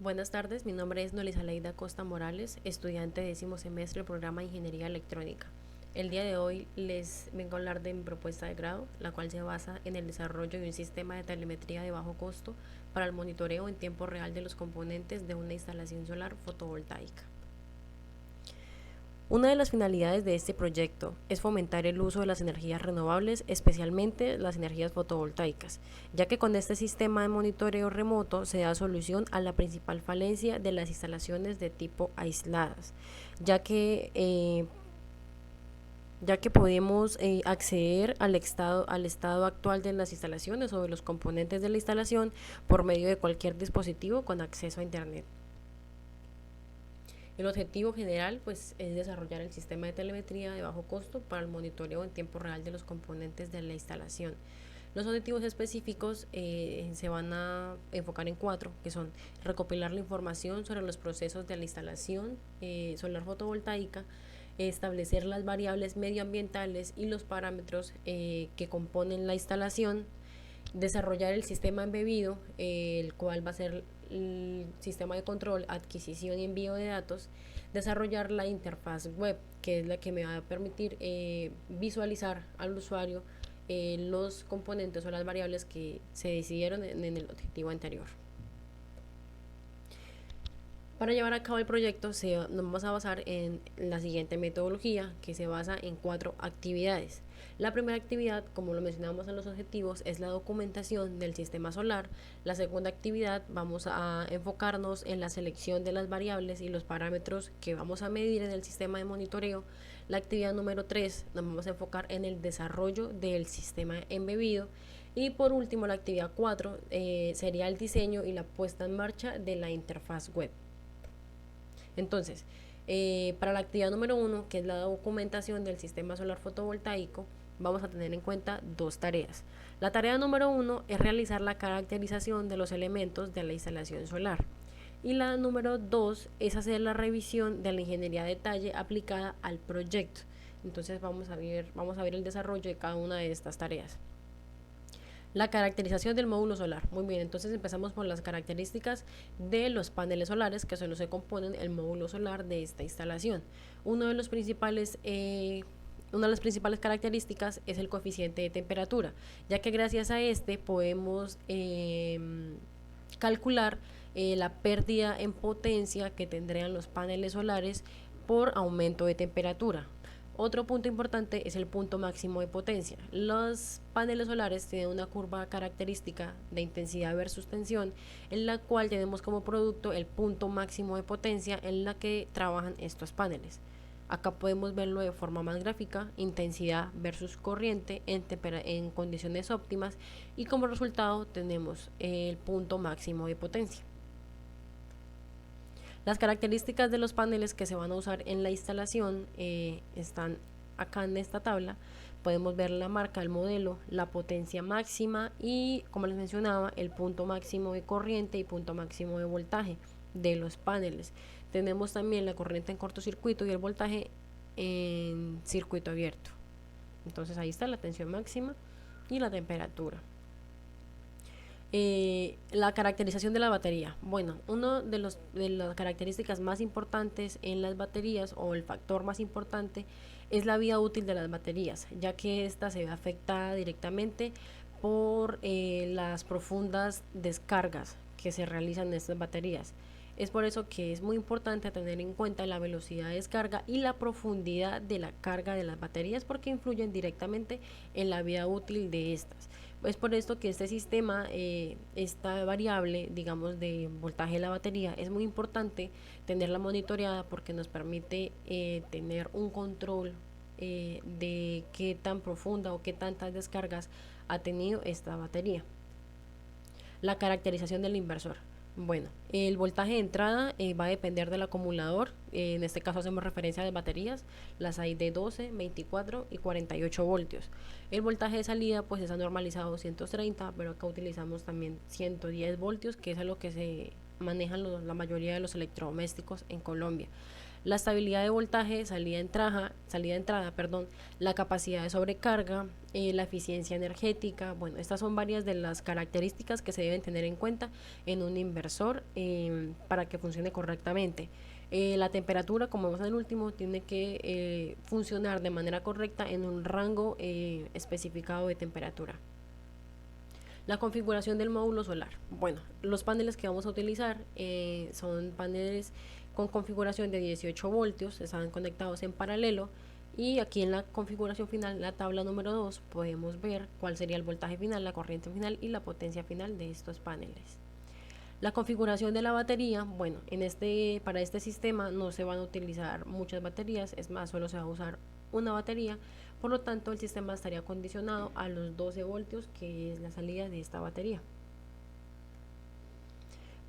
Buenas tardes, mi nombre es Nolisa Leida Costa Morales, estudiante de 10º semestre del programa de Ingeniería Electrónica. El día de hoy les vengo a hablar de mi propuesta de grado, la cual se basa en el desarrollo de un sistema de telemetría de bajo costo para el monitoreo en tiempo real de los componentes de una instalación solar fotovoltaica. Una de las finalidades de este proyecto es fomentar el uso de las energías renovables, especialmente las energías fotovoltaicas, ya que con este sistema de monitoreo remoto se da solución a la principal falencia de las instalaciones de tipo aisladas, ya que podemos acceder al estado actual de las instalaciones o de los componentes de la instalación por medio de cualquier dispositivo con acceso a Internet. El objetivo general pues, es desarrollar el sistema de telemetría de bajo costo para el monitoreo en tiempo real de los componentes de la instalación. Los objetivos específicos se van a enfocar en cuatro, que son recopilar la información sobre los procesos de la instalación solar fotovoltaica, establecer las variables medioambientales y los parámetros que componen la instalación, desarrollar el sistema embebido, el cual va a ser el sistema de control, adquisición y envío de datos, desarrollar la interfaz web, que es la que me va a permitir visualizar al usuario los componentes o las variables que se decidieron en el objetivo anterior. Para llevar a cabo el proyecto nos vamos a basar en la siguiente metodología, que se basa en 4 actividades. La primera actividad, como lo mencionamos en los objetivos, es la documentación del sistema solar. La segunda actividad vamos a enfocarnos en la selección de las variables y los parámetros que vamos a medir en el sistema de monitoreo. La actividad número 3 nos vamos a enfocar en el desarrollo del sistema embebido. Y por último, la actividad 4 sería el diseño y la puesta en marcha de la interfaz web. Entonces, para la actividad número 1, que es la documentación del sistema solar fotovoltaico, vamos a tener en cuenta 2 tareas. La tarea número 1 es realizar la caracterización de los elementos de la instalación solar. Y la número 2 es hacer la revisión de la ingeniería de detalle aplicada al proyecto. Entonces vamos a ver el desarrollo de cada una de estas tareas. La caracterización del módulo solar. Muy bien, entonces empezamos por las características de los paneles solares, que son los que componen el módulo solar de esta instalación. Una de las principales características es el coeficiente de temperatura, ya que gracias a este podemos calcular la pérdida en potencia que tendrían los paneles solares por aumento de temperatura. Otro punto importante es el punto máximo de potencia. Los paneles solares tienen una curva característica de intensidad versus tensión, en la cual tenemos como producto el punto máximo de potencia en la que trabajan estos paneles. Acá podemos verlo de forma más gráfica, intensidad versus corriente en condiciones óptimas, y como resultado tenemos el punto máximo de potencia. Las características de los paneles que se van a usar en la instalación están acá en esta tabla. Podemos ver la marca, el modelo, la potencia máxima y, como les mencionaba, el punto máximo de corriente y punto máximo de voltaje de los paneles. Tenemos también la corriente en cortocircuito y el voltaje en circuito abierto. Entonces ahí está la tensión máxima y la temperatura. La caracterización de la batería. Bueno, una de las características más importantes en las baterías, o el factor más importante, es la vida útil de las baterías, ya que esta se ve afectada directamente por las profundas descargas que se realizan en estas baterías. Es por eso que es muy importante tener en cuenta la velocidad de descarga y la profundidad de la carga de las baterías, porque influyen directamente en la vida útil de estas. Es por esto que este sistema, esta variable, digamos, de voltaje de la batería, es muy importante tenerla monitoreada, porque nos permite tener un control de qué tan profunda o qué tantas descargas ha tenido esta batería. La caracterización del inversor. Bueno, el voltaje de entrada va a depender del acumulador. En este caso hacemos referencia a las baterías. Las hay de 12, 24 y 48 voltios. El voltaje de salida pues está normalizado a 230, pero acá utilizamos también 110 voltios, que es a lo que se manejan la mayoría de los electrodomésticos en Colombia. La estabilidad de voltaje, salida entrada, perdón, la capacidad de sobrecarga, la eficiencia energética. Bueno, estas son varias de las características que se deben tener en cuenta en un inversor para que funcione correctamente. La temperatura, como vemos en el último, tiene que funcionar de manera correcta en un rango especificado de temperatura. La configuración del módulo solar. Bueno, los paneles que vamos a utilizar son paneles con configuración de 18 voltios, están conectados en paralelo, y aquí en la configuración final, la tabla número 2, podemos ver cuál sería el voltaje final, la corriente final y la potencia final de estos paneles. La configuración de la batería, bueno, para este sistema no se van a utilizar muchas baterías, es más, solo se va a usar una batería, por lo tanto el sistema estaría condicionado a los 12 voltios, que es la salida de esta batería.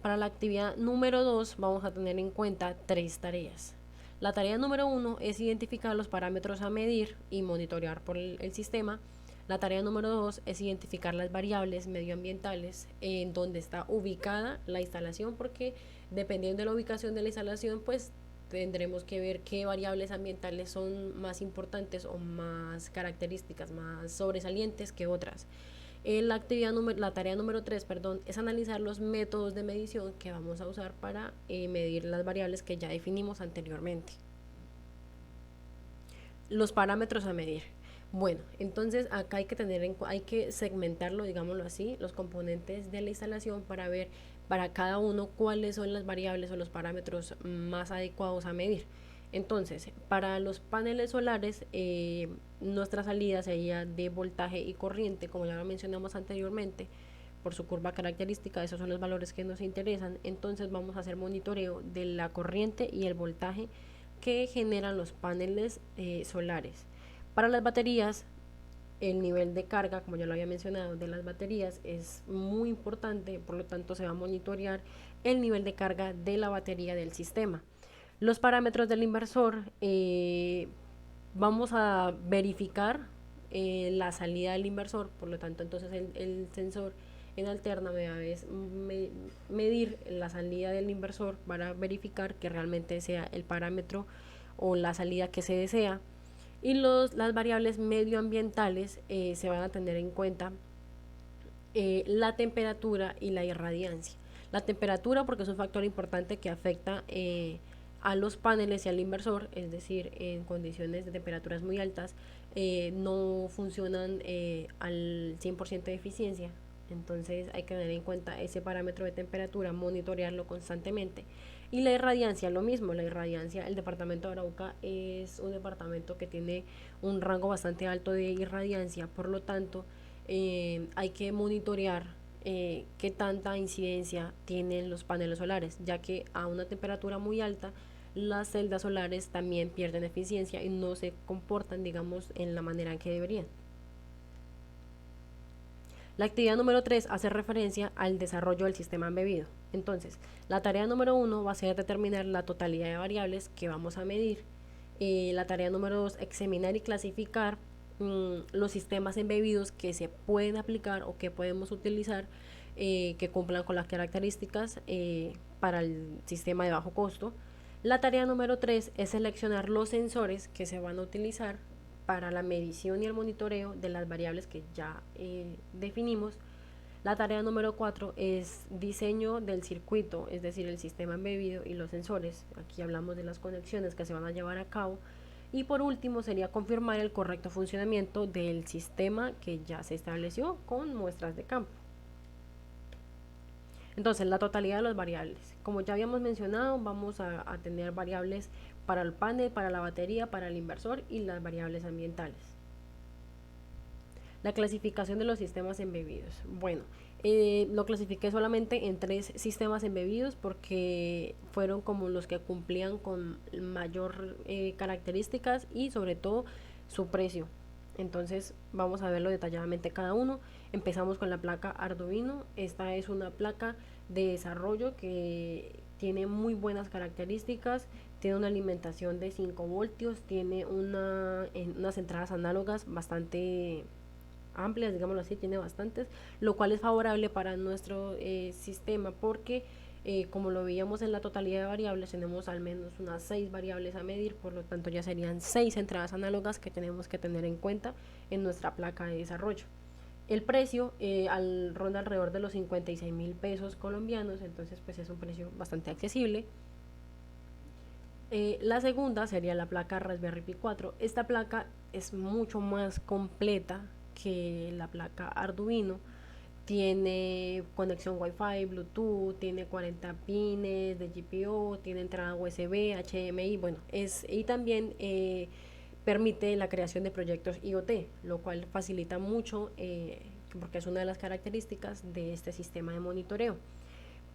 Para la actividad número 2 vamos a tener en cuenta 3 tareas. La tarea número 1 es identificar los parámetros a medir y monitorear por el sistema. La tarea número 2 es identificar las variables medioambientales en donde está ubicada la instalación, porque dependiendo de la ubicación de la instalación, pues tendremos que ver qué variables ambientales son más importantes o más características, más sobresalientes que otras. La tarea número 3, perdón, es analizar los métodos de medición que vamos a usar para medir las variables que ya definimos anteriormente. Los parámetros a medir. Bueno, entonces acá hay que segmentarlo, digámoslo así, los componentes de la instalación, para ver para cada uno cuáles son las variables o los parámetros más adecuados a medir. Entonces, para los paneles solares, nuestra salida sería de voltaje y corriente, como ya lo mencionamos anteriormente, por su curva característica. Esos son los valores que nos interesan. Entonces vamos a hacer monitoreo de la corriente y el voltaje que generan los paneles solares. Para las baterías, el nivel de carga, como ya lo había mencionado, de las baterías es muy importante, por lo tanto se va a monitorear el nivel de carga de la batería del sistema. Los parámetros del inversor, vamos a verificar la salida del inversor, por lo tanto entonces el sensor en alterna me va a medir la salida del inversor para verificar que realmente sea el parámetro o la salida que se desea. Y las variables medioambientales se van a tener en cuenta la temperatura y la irradiancia. La temperatura, porque es un factor importante que afecta a los paneles y al inversor, es decir, en condiciones de temperaturas muy altas no funcionan al 100% de eficiencia. Entonces hay que tener en cuenta ese parámetro de temperatura, monitorearlo constantemente. Y la irradiancia, lo mismo. La irradiancia, el departamento de Arauca es un departamento que tiene un rango bastante alto de irradiancia, por lo tanto hay que monitorear qué tanta incidencia tienen los paneles solares, ya que a una temperatura muy alta las celdas solares también pierden eficiencia y no se comportan, digamos, en la manera en que deberían. La actividad número 3 hace referencia al desarrollo del sistema embebido. Entonces, la tarea número 1 va a ser determinar la totalidad de variables que vamos a medir. La tarea número 2, examinar y clasificar los sistemas embebidos que se pueden aplicar o que podemos utilizar que cumplan con las características para el sistema de bajo costo. La tarea número 3 es seleccionar los sensores que se van a utilizar para la medición y el monitoreo de las variables que ya definimos. La tarea número 4 es diseño del circuito, es decir, el sistema embebido y los sensores. Aquí hablamos de las conexiones que se van a llevar a cabo. Y por último sería confirmar el correcto funcionamiento del sistema que ya se estableció con muestras de campo. Entonces, la totalidad de las variables. Como ya habíamos mencionado, vamos a tener variables para el panel, para la batería, para el inversor y las variables ambientales. La clasificación de los sistemas embebidos. Bueno, lo clasifiqué solamente en 3 sistemas embebidos porque fueron como los que cumplían con mayor características y sobre todo su precio. Entonces vamos a verlo detalladamente cada uno. Empezamos con la placa Arduino. Esta es una placa de desarrollo que tiene muy buenas características, tiene una alimentación de 5 voltios, tiene unas entradas análogas bastante amplias, digámoslo así, tiene bastantes, lo cual es favorable para nuestro sistema porque Como lo veíamos en la totalidad de variables, tenemos al menos unas 6 variables a medir, por lo tanto ya serían 6 entradas análogas que tenemos que tener en cuenta en nuestra placa de desarrollo. El precio ronda alrededor de los 56.000 pesos colombianos, entonces pues es un precio bastante accesible. La segunda sería la placa Raspberry Pi 4. Esta placa es mucho más completa que la placa Arduino. Tiene conexión Wi-Fi, Bluetooth, tiene 40 pines de GPIO, tiene entrada USB, HDMI, bueno, y también permite la creación de proyectos IoT, lo cual facilita mucho porque es una de las características de este sistema de monitoreo.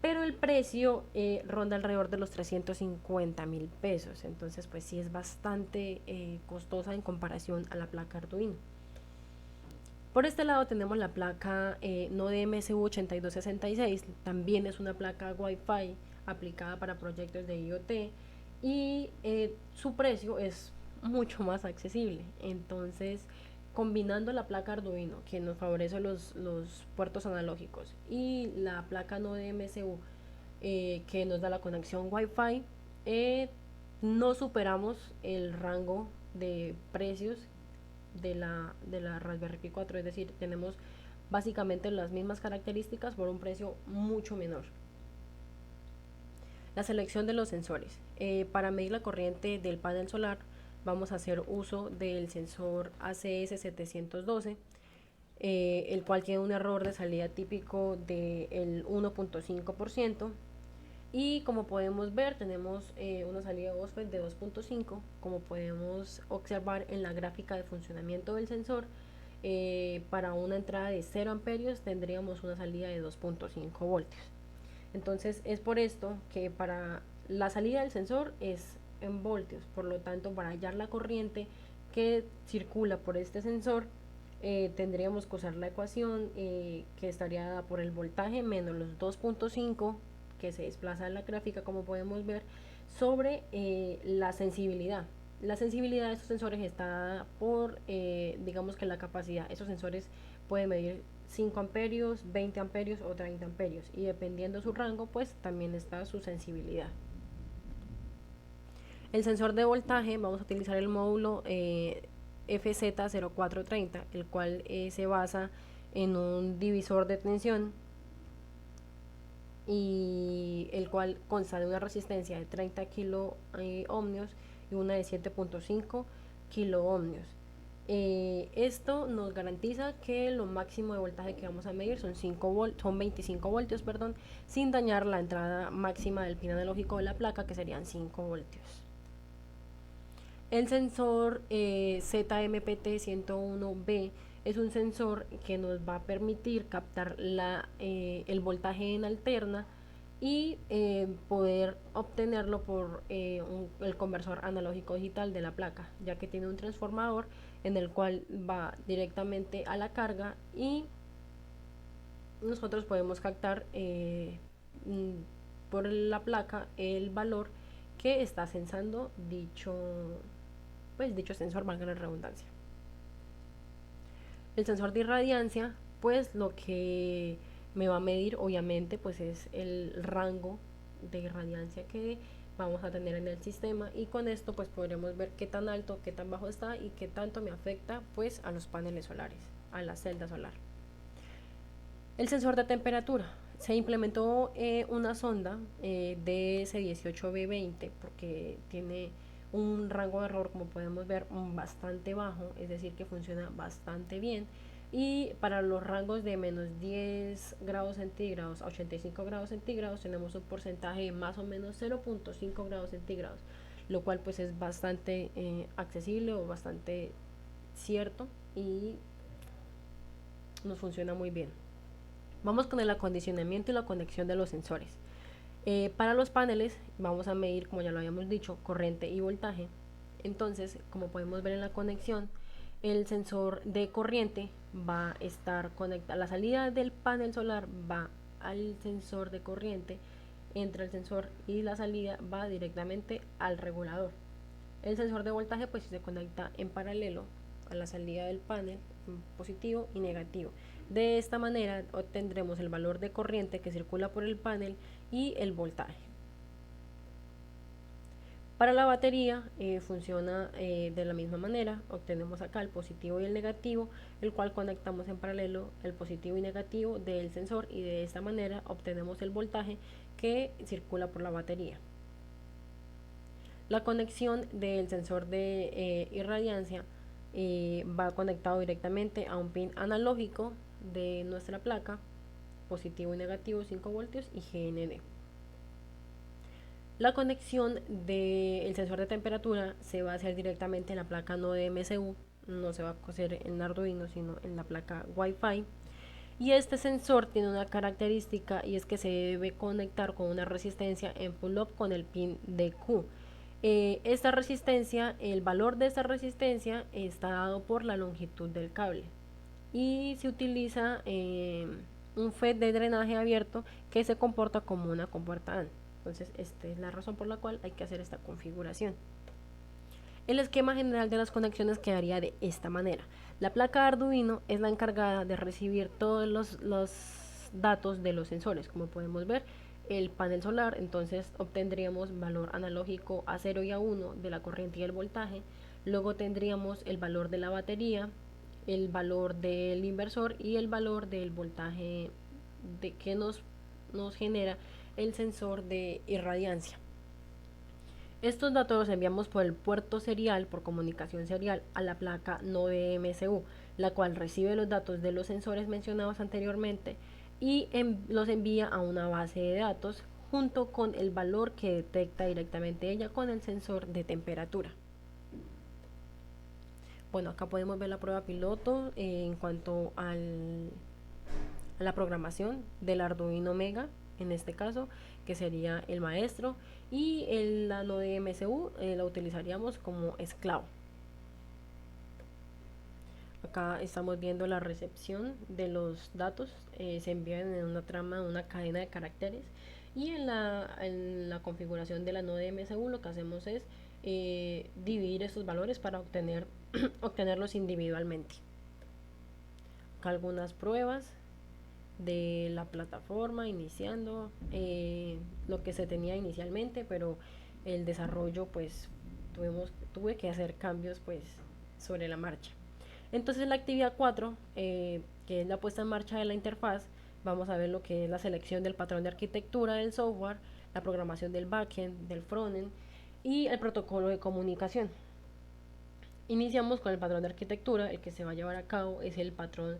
Pero el precio ronda alrededor de los 350.000 pesos, entonces pues sí es bastante costosa en comparación a la placa Arduino. Por este lado tenemos la placa Node MSU8266, también es una placa Wi-Fi aplicada para proyectos de IoT y su precio es mucho más accesible. Entonces, combinando la placa Arduino, que nos favorece los puertos analógicos, y la placa Node MSU, que nos da la conexión Wi-Fi, no superamos el rango de precios de la Raspberry Pi 4, es decir, tenemos básicamente las mismas características por un precio mucho menor. La selección de los sensores. Para medir la corriente del panel solar vamos a hacer uso del sensor ACS 712, el cual tiene un error de salida típico del 1.5%. Y como podemos ver, tenemos una salida MOSFET de 2.5. Como podemos observar en la gráfica de funcionamiento del sensor, para una entrada de 0 amperios tendríamos una salida de 2.5 voltios. Entonces es por esto que para la salida del sensor es en voltios, por lo tanto para hallar la corriente que circula por este sensor, tendríamos que usar la ecuación que estaría dada por el voltaje menos los 2.5 que se desplaza en la gráfica, como podemos ver, sobre la sensibilidad. La sensibilidad de estos sensores está dada por, digamos que la capacidad. Esos sensores pueden medir 5 amperios, 20 amperios o 30 amperios, y dependiendo su rango, pues también está su sensibilidad. El sensor de voltaje, vamos a utilizar el módulo FZ0430, el cual se basa en un divisor de tensión y el cual consta de una resistencia de 30 kilo ohmios y una de 7.5 kilo ohmios. Esto nos garantiza que lo máximo de voltaje que vamos a medir son 25 voltios, perdón, sin dañar la entrada máxima del pin analógico de la placa, que serían 5 voltios. El sensor ZMPT101B es un sensor que nos va a permitir captar el voltaje en alterna y poder obtenerlo por el conversor analógico digital de la placa, ya que tiene un transformador en el cual va directamente a la carga y nosotros podemos captar por la placa el valor que está sensando dicho sensor, valga la redundancia. El sensor de irradiancia, pues lo que me va a medir obviamente pues es el rango de irradiancia que vamos a tener en el sistema, y con esto pues podremos ver qué tan alto, qué tan bajo está y qué tanto me afecta pues a los paneles solares, a la celda solar. El sensor de temperatura. Se implementó una sonda DS18B20 porque tiene un rango de error, como podemos ver, bastante bajo, es decir que funciona bastante bien, y para los rangos de menos 10 grados centígrados a 85 grados centígrados tenemos un porcentaje de más o menos 0.5 grados centígrados, lo cual pues es bastante accesible o bastante cierto y nos funciona muy bien. Vamos con el acondicionamiento y la conexión de los sensores. Para los paneles vamos a medir, como ya lo habíamos dicho, corriente y voltaje. Entonces, como podemos ver en la conexión, el sensor de corriente va a estar conectado. La salida del panel solar va al sensor de corriente, entre el sensor y la salida va directamente al regulador. El sensor de voltaje pues se conecta en paralelo a la salida del panel, positivo y negativo. De esta manera obtendremos el valor de corriente que circula por el panel y el voltaje. Para la batería funciona de la misma manera. Obtenemos acá el positivo y el negativo, el cual conectamos en paralelo el positivo y negativo del sensor, y de esta manera obtenemos el voltaje que circula por la batería. La conexión del sensor de irradiancia va conectado directamente a un pin analógico de nuestra placa, positivo y negativo 5 voltios y GND. La conexión del sensor de temperatura se va a hacer directamente en la placa Node MCU, no se va a hacer en Arduino sino en la placa Wi-Fi. Y este sensor tiene una característica, y es que se debe conectar con una resistencia en pull-up con el pin DQ. Esta resistencia, el valor de esta resistencia está dado por la longitud del cable, y se utiliza un FET de drenaje abierto que se comporta como una compuerta AND. Entonces esta es la razón por la cual hay que hacer esta configuración. El esquema general de las conexiones quedaría de esta manera. La placa Arduino es la encargada de recibir todos los datos de los sensores. Como podemos ver, el panel solar, entonces obtendríamos valor analógico a 0 y a 1 de la corriente y el voltaje. Luego tendríamos el valor de la batería, el valor del inversor y el valor del voltaje que nos genera el sensor de irradiancia. Estos datos los enviamos por el puerto serial, por comunicación serial, a la placa Node MCU, la cual recibe los datos de los sensores mencionados anteriormente y los envía a una base de datos junto con el valor que detecta directamente ella con el sensor de temperatura. Bueno, acá podemos ver la prueba piloto en cuanto a la programación del Arduino Mega, en este caso, que sería el maestro, y la Node MCU la utilizaríamos como esclavo. Acá estamos viendo la recepción de los datos, se envían en una trama, una cadena de caracteres, y en la configuración de la Node MCU lo que hacemos es dividir estos valores para obtenerlos individualmente. Acá algunas pruebas de la plataforma iniciando lo que se tenía inicialmente, pero el desarrollo pues tuve que hacer cambios pues sobre la marcha. Entonces la actividad 4, que es la puesta en marcha de la interfaz, vamos a ver lo que es la selección del patrón de arquitectura del software, la programación del backend, del frontend y el protocolo de comunicación. Iniciamos con el patrón de arquitectura. El que se va a llevar a cabo es el patrón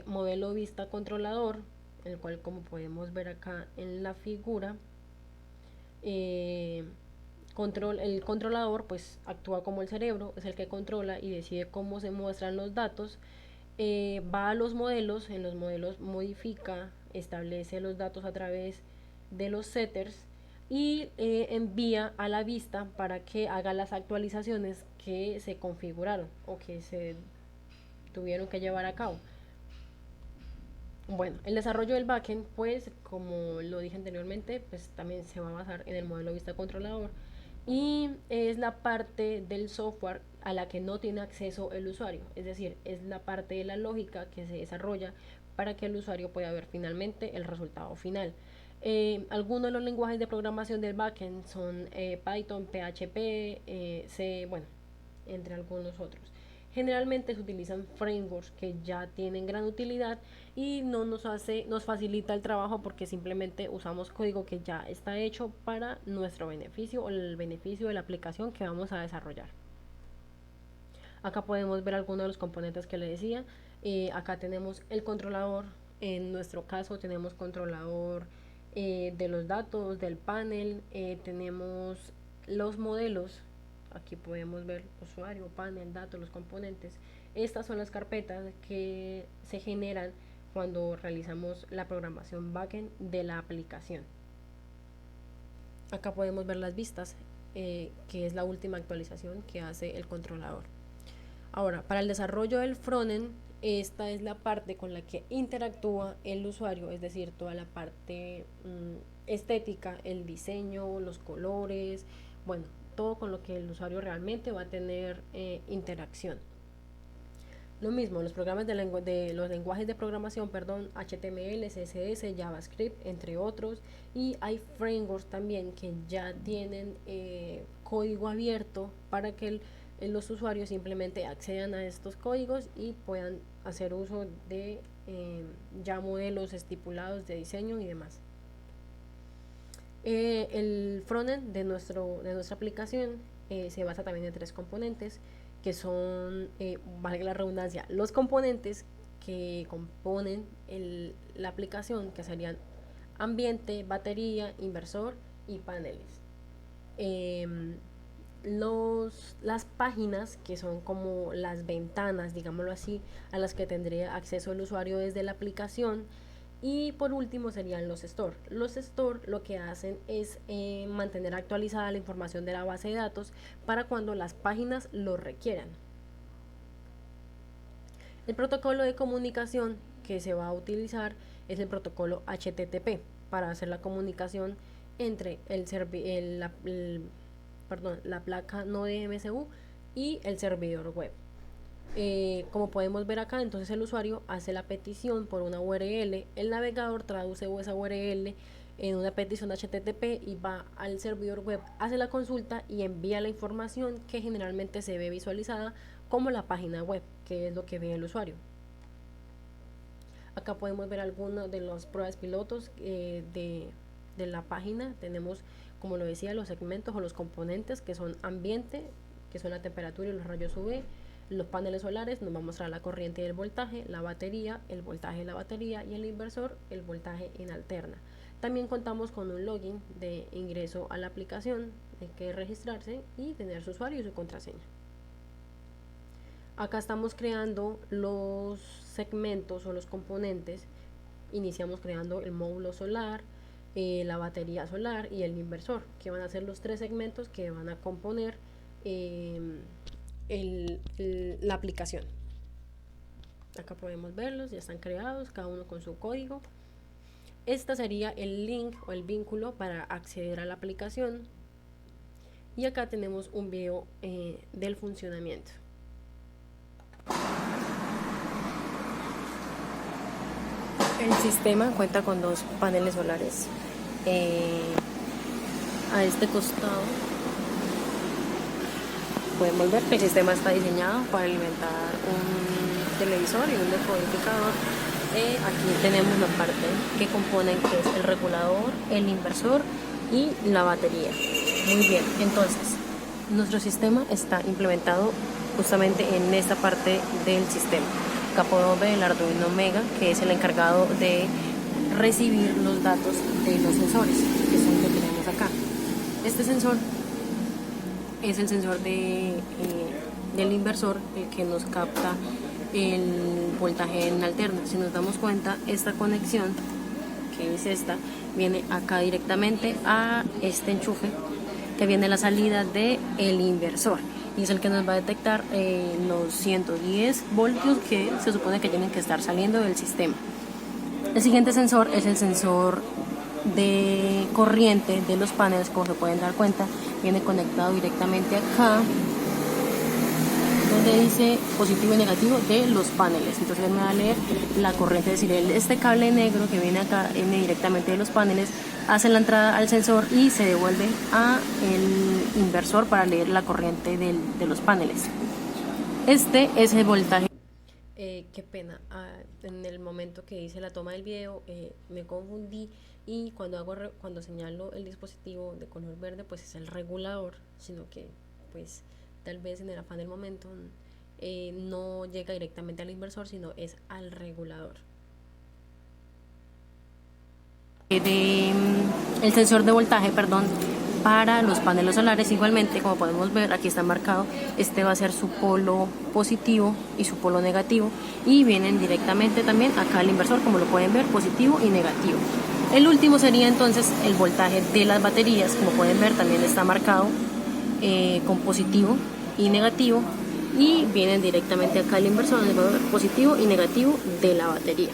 modelo vista controlador, el cual, como podemos ver acá en la figura, el controlador pues actúa como el cerebro, es el que controla y decide cómo se muestran los datos. Va a los modelos, en los modelos modifica, establece los datos a través de los setters y envía a la vista para que haga las actualizaciones que se configuraron o que se tuvieron que llevar a cabo. Bueno, el desarrollo del backend, pues como lo dije anteriormente, pues también se va a basar en el modelo vista controlador, y es la parte del software a la que no tiene acceso el usuario, es decir, es la parte de la lógica que se desarrolla para que el usuario pueda ver finalmente el resultado final. Algunos de los lenguajes de programación del backend son Python, PHP, C, bueno, entre algunos otros. Generalmente se utilizan frameworks que ya tienen gran utilidad y no nos facilita el trabajo porque simplemente usamos código que ya está hecho para nuestro beneficio o el beneficio de la aplicación que vamos a desarrollar. Acá podemos ver algunos de los componentes que le decía. Acá tenemos el controlador. En nuestro caso tenemos controlador de los datos, del panel. Tenemos los modelos. Aquí podemos ver usuario, panel, datos, los componentes. Estas son las carpetas que se generan cuando realizamos la programación backend de la aplicación. Acá podemos ver las vistas, que es la última actualización que hace el controlador. Ahora, para el desarrollo del frontend, esta es la parte con la que interactúa el usuario, es decir, toda la parte estética, el diseño, los colores, bueno, todo con lo que el usuario realmente va a tener interacción. Lo mismo, los programas de los lenguajes de programación, perdón, HTML, CSS, JavaScript, entre otros, y hay frameworks también que ya tienen código abierto para que los usuarios simplemente accedan a estos códigos y puedan hacer uso de ya modelos estipulados de diseño y demás. El frontend de nuestra aplicación se basa también en 3 componentes que son, valga la redundancia, los componentes que componen la aplicación, que serían ambiente, batería, inversor y paneles. Las páginas, que son como las ventanas, digámoslo así, a las que tendría acceso el usuario desde la aplicación. Y por último serían los store. Los store lo que hacen es mantener actualizada la información de la base de datos para cuando las páginas lo requieran. El protocolo de comunicación que se va a utilizar es el protocolo HTTP para hacer la comunicación entre la placa Node MCU y el servidor web. Como podemos ver acá, entonces el usuario hace la petición por una URL, el navegador traduce esa URL en una petición HTTP y va al servidor web, hace la consulta y envía la información que generalmente se ve visualizada como la página web, que es lo que ve el usuario. Acá podemos ver algunas de las pruebas pilotos de la página. Tenemos, como lo decía, los segmentos o los componentes que son ambiente, que son la temperatura y los rayos UV. Los paneles solares nos va a mostrar la corriente y el voltaje, la batería, el voltaje de la batería, y el inversor, el voltaje en alterna. También contamos con un login de ingreso a la aplicación, hay que registrarse y tener su usuario y su contraseña. Acá estamos creando los segmentos o los componentes. Iniciamos creando el módulo solar, la batería solar y el inversor, que van a ser los 3 segmentos que van a componer la aplicación. Acá podemos verlos, ya están creados, cada uno con su código. Este sería el link o el vínculo para acceder a la aplicación. Y acá tenemos un video del funcionamiento. El sistema cuenta con 2 paneles solares. A este costado podemos ver que el sistema está diseñado para alimentar un televisor y un decodificador. Aquí tenemos la parte que componen, que es el regulador, el inversor y la batería. Muy bien, entonces nuestro sistema está implementado justamente en esta parte del sistema. Acá podemos ver el Arduino Mega, que es el encargado de recibir los datos de los sensores, que son los que tenemos acá. Este sensor es el sensor del inversor, el que nos capta el voltaje en alterna. Si nos damos cuenta, esta conexión, que es esta, viene acá directamente a este enchufe que viene la salida del inversor, y es el que nos va a detectar los 110 voltios que se supone que tienen que estar saliendo del sistema. El siguiente sensor es el sensor de corriente de los paneles. Como se pueden dar cuenta, viene conectado directamente acá donde dice positivo y negativo de los paneles. Entonces él me va a leer la corriente, es decir, este cable negro que viene acá, viene directamente de los paneles, hace la entrada al sensor y se devuelve a el inversor para leer la corriente de los paneles. Este es el voltaje. Qué pena, en el momento que hice la toma del video me confundí, y cuando señalo el dispositivo de color verde, pues es el regulador, sino que pues tal vez en el afán del momento no llega directamente al inversor, sino es al regulador. El sensor de voltaje, para los paneles solares, igualmente, como podemos ver, aquí está marcado, este va a ser su polo positivo y su polo negativo, y vienen directamente también acá al inversor, como lo pueden ver, positivo y negativo. El último sería entonces el voltaje de las baterías, como pueden ver, también está marcado con positivo y negativo, y vienen directamente acá al inversor, donde va a ver positivo y negativo de la batería.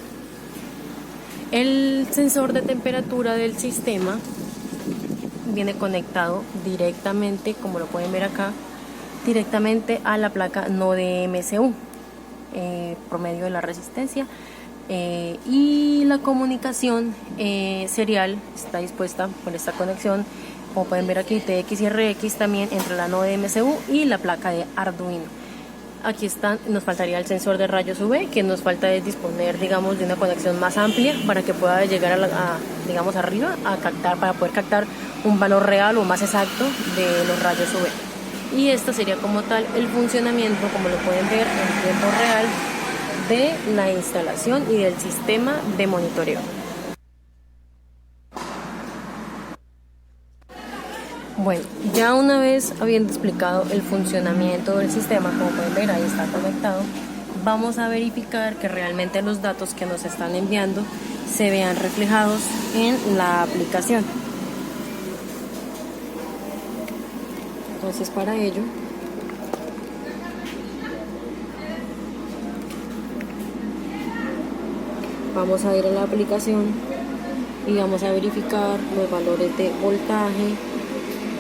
El sensor de temperatura del sistema viene conectado directamente, como lo pueden ver acá, directamente a la placa Node MCU. por medio de la resistencia. Y la comunicación serial está dispuesta por esta conexión, como pueden ver aquí, TX y RX, también entre la node MCU y la placa de Arduino. Aquí están, nos faltaría el sensor de rayos UV, que nos falta es disponer, digamos, de una conexión más amplia para que pueda llegar digamos, arriba a captar, para poder captar un valor real o más exacto de los rayos UV. Y esto sería como tal el funcionamiento, como lo pueden ver en tiempo real, de la instalación y del sistema de monitoreo. Bueno, ya una vez habiendo explicado el funcionamiento del sistema, como pueden ver, ahí está conectado, vamos a verificar que realmente los datos que nos están enviando se vean reflejados en la aplicación. Entonces, para ello, vamos a ir a la aplicación y vamos a verificar los valores de voltaje,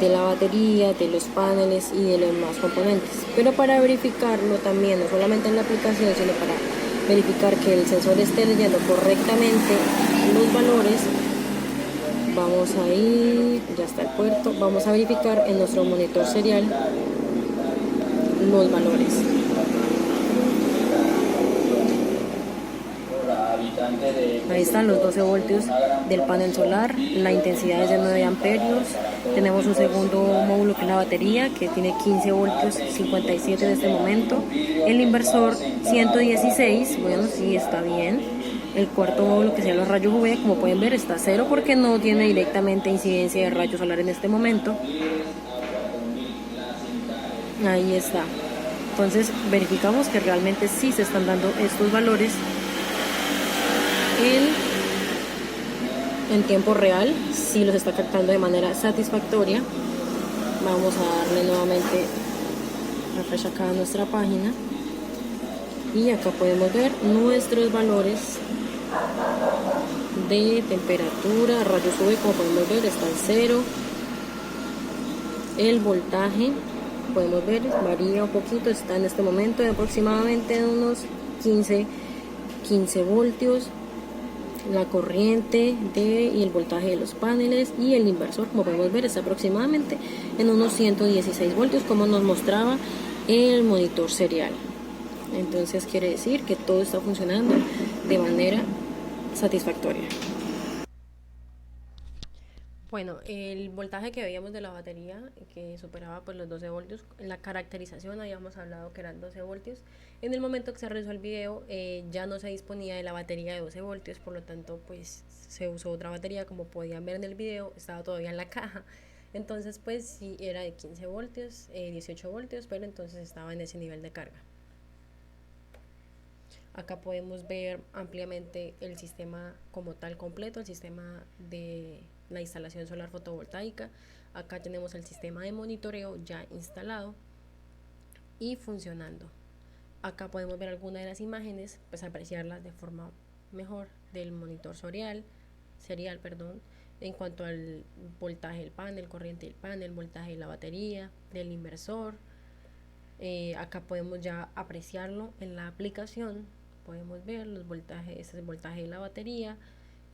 de la batería, de los paneles y de los demás componentes. Pero para verificarlo también, no solamente en la aplicación, sino para verificar que el sensor esté leyendo correctamente los valores, vamos a ir, ya está el puerto, vamos a verificar en nuestro monitor serial los valores. Ahí están los 12 voltios del panel solar, la intensidad es de 9 amperios, tenemos un segundo módulo que es la batería, que tiene 15 voltios, 57 en este momento, el inversor 116, bueno, sí está bien, el cuarto módulo que sea los rayos UV, como pueden ver está cero porque no tiene directamente incidencia de rayos solar en este momento, ahí está. Entonces verificamos que realmente sí se están dando estos valores en tiempo real, sí los está captando de manera satisfactoria. Vamos a darle nuevamente refresh acá a nuestra página y acá podemos ver nuestros valores de temperatura, rayos UV, como podemos ver está en 0, el voltaje podemos ver varía un poquito, está en este momento de aproximadamente unos 15 voltios, la corriente y el voltaje de los paneles y el inversor, como podemos ver, está aproximadamente en unos 116 voltios, como nos mostraba el monitor serial. Entonces quiere decir que todo está funcionando de manera satisfactoria. Bueno, el voltaje que veíamos de la batería, que superaba pues los 12 voltios, en la caracterización habíamos hablado que eran 12 voltios. En el momento que se realizó el video ya no se disponía de la batería de 12 voltios, por lo tanto pues se usó otra batería, como podían ver en el video, estaba todavía en la caja. Entonces pues sí era de 15 voltios, 18 voltios, pero entonces estaba en ese nivel de carga. Acá podemos ver ampliamente el sistema como tal completo, el sistema de la instalación solar fotovoltaica. Acá tenemos el sistema de monitoreo ya instalado y funcionando. Acá podemos ver algunas de las imágenes, pues apreciarlas de forma mejor del monitor serial, en cuanto al voltaje del panel, corriente del panel, voltaje de la batería, del inversor. Acá podemos ya apreciarlo en la aplicación. Podemos ver los voltajes, este es el voltaje de la batería,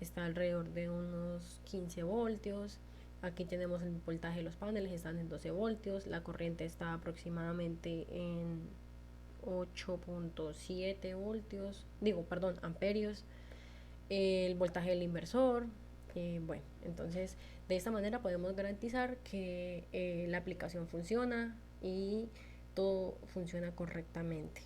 está alrededor de unos 15 voltios. Aquí tenemos el voltaje de los paneles, están en 12 voltios. La corriente está aproximadamente en 8.7 voltios, amperios. El voltaje del inversor. Bueno, entonces de esta manera podemos garantizar que la aplicación funciona y todo funciona correctamente.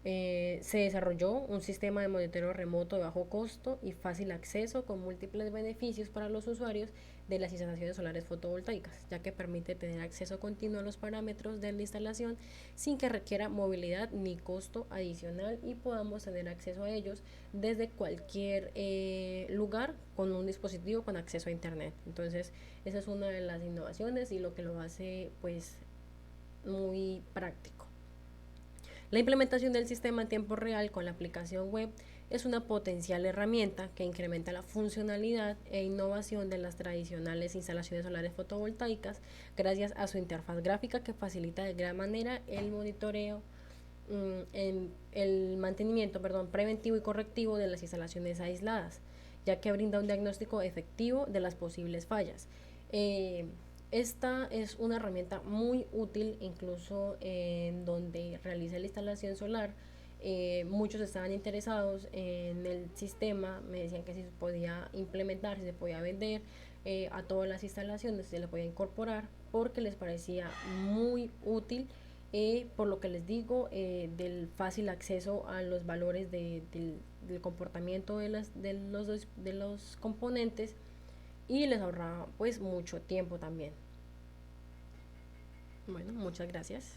Se desarrolló un sistema de monitoreo remoto de bajo costo y fácil acceso con múltiples beneficios para los usuarios de las instalaciones solares fotovoltaicas, ya que permite tener acceso continuo a los parámetros de la instalación sin que requiera movilidad ni costo adicional y podamos tener acceso a ellos desde cualquier lugar con un dispositivo con acceso a internet. Entonces esa es una de las innovaciones y lo que lo hace pues muy práctico. La implementación del sistema en tiempo real con la aplicación web es una potencial herramienta que incrementa la funcionalidad e innovación de las tradicionales instalaciones solares fotovoltaicas gracias a su interfaz gráfica que facilita de gran manera el monitoreo en el mantenimiento, perdón, preventivo y correctivo de las instalaciones aisladas, ya que brinda un diagnóstico efectivo de las posibles fallas. Esta es una herramienta muy útil incluso en donde realiza la instalación solar. Muchos estaban interesados en el sistema, me decían que si se podía implementar, si se podía vender a todas las instalaciones, se le podía incorporar porque les parecía muy útil, por lo que les digo, del fácil acceso a los valores del comportamiento de los componentes, y les ahorraba pues mucho tiempo también. Bueno, muchas gracias.